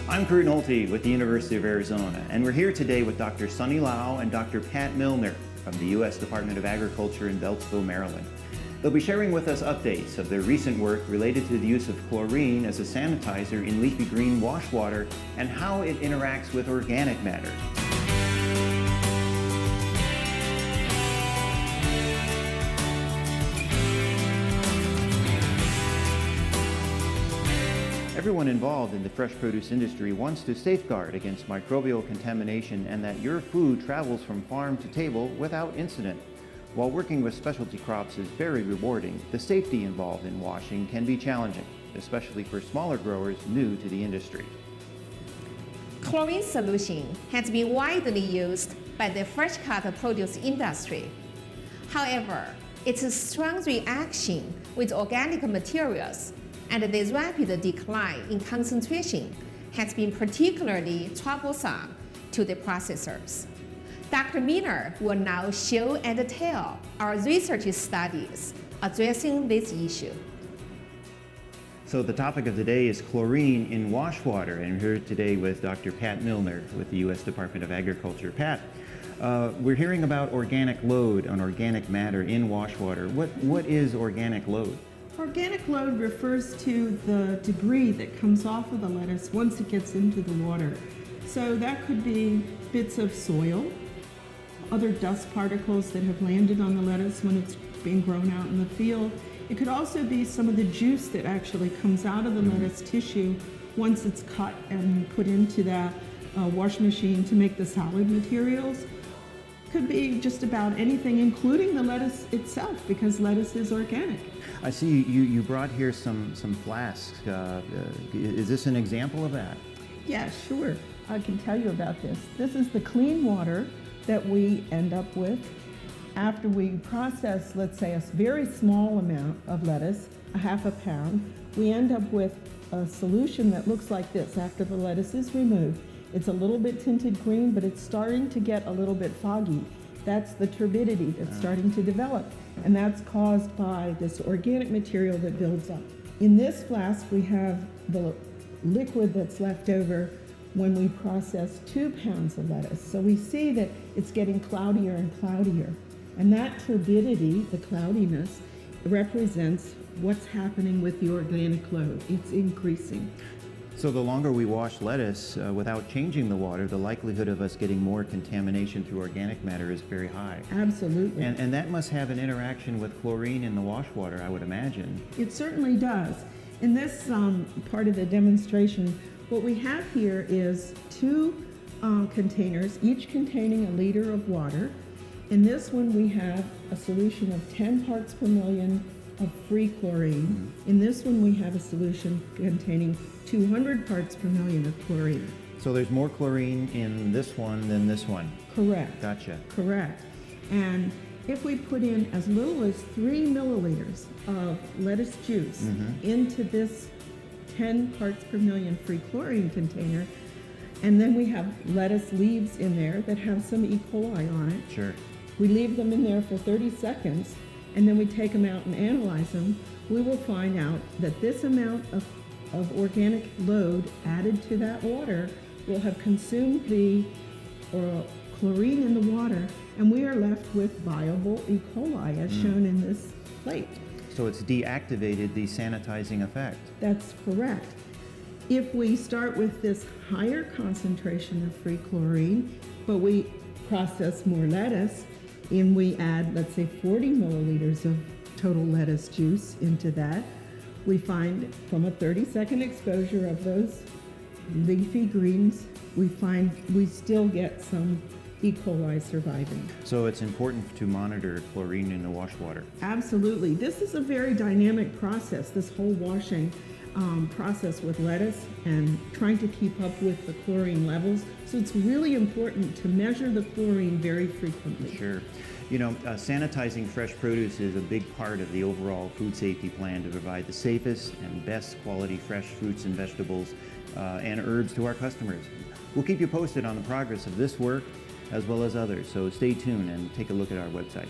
I'm Kurt Nolte with the University of Arizona, and we're here today with Dr. Sunny Lau and Dr. Pat Millner from the U.S. Department of Agriculture in Beltsville, Maryland. They'll be sharing with us updates of their recent work related to the use of chlorine as a sanitizer in leafy green wash water and how it interacts with organic matter. Everyone involved in the fresh produce industry wants to safeguard against microbial contamination and that your food travels from farm to table without incident. While working with specialty crops is very rewarding, the safety involved in washing can be challenging, especially for smaller growers new to the industry. Chlorine solution has been widely used by the fresh cut produce industry. However, its strong reaction with organic materials and the rapid decline in concentration has been particularly troublesome to the processors. Dr. Millner will now show and tell our research studies addressing this issue. So the topic of today is chlorine in wash water, and we're here today with Dr. Pat Millner with the U.S. Department of Agriculture. Pat, we're hearing about organic load on organic matter in wash water. What is organic load? Organic load refers to the debris that comes off of the lettuce once it gets into the water. So that could be bits of soil, other dust particles that have landed on the lettuce when it's being grown out in the field. It could also be some of the juice that actually comes out of the lettuce tissue once it's cut and put into that wash machine to make the solid materials. Could be just about anything, including the lettuce itself, because lettuce is organic. I see you brought here some flasks. Is this an example of that? Yeah, sure. I can tell you about this. This is the clean water that we end up with after we process, let's say, a very small amount of lettuce, a half a pound. We end up with a solution that looks like this after the lettuce is removed. It's a little bit tinted green, but it's starting to get a little bit foggy. That's the turbidity that's starting to develop, and that's caused by this organic material that builds up. In this flask, we have the liquid that's left over when we process 2 pounds of lettuce. So we see that it's getting cloudier and cloudier, and that turbidity, the cloudiness, represents what's happening with the organic load. It's increasing. So the longer we wash lettuce without changing the water, the likelihood of us getting more contamination through organic matter is very high. Absolutely. And that must have an interaction with chlorine in the wash water, I would imagine. It certainly does. In this part of the demonstration, what we have here is 2 containers, each containing a liter of water. In this one, we have a solution of 10 parts per million of free chlorine. In this one, we have a solution containing 200 parts per million of chlorine. So there's more chlorine in this one than this one? Correct. Gotcha. Correct. And if we put in as little as 3 milliliters of lettuce juice into this 10 parts per million free chlorine container, and then we have lettuce leaves in there that have some E. coli on it. Sure. We leave them in there for 30 seconds, and then we take them out and analyze them. We will find out that this amount of organic load added to that water will have consumed the chlorine in the water, and we are left with viable E. coli as shown in this plate. So it's deactivated the sanitizing effect. That's correct. If we start with this higher concentration of free chlorine, but we process more lettuce, and we add, let's say, 40 milliliters of total lettuce juice into that, we find from a 30-second exposure of those leafy greens, we find we still get some E. coli surviving. So it's important to monitor chlorine in the wash water. Absolutely. This is a very dynamic process, this whole washing process with lettuce and trying to keep up with the chlorine levels. So it's really important to measure the chlorine very frequently. Sure. You know, sanitizing fresh produce is a big part of the overall food safety plan to provide the safest and best quality fresh fruits and vegetables and herbs to our customers. We'll keep you posted on the progress of this work as well as others, so stay tuned and take a look at our website.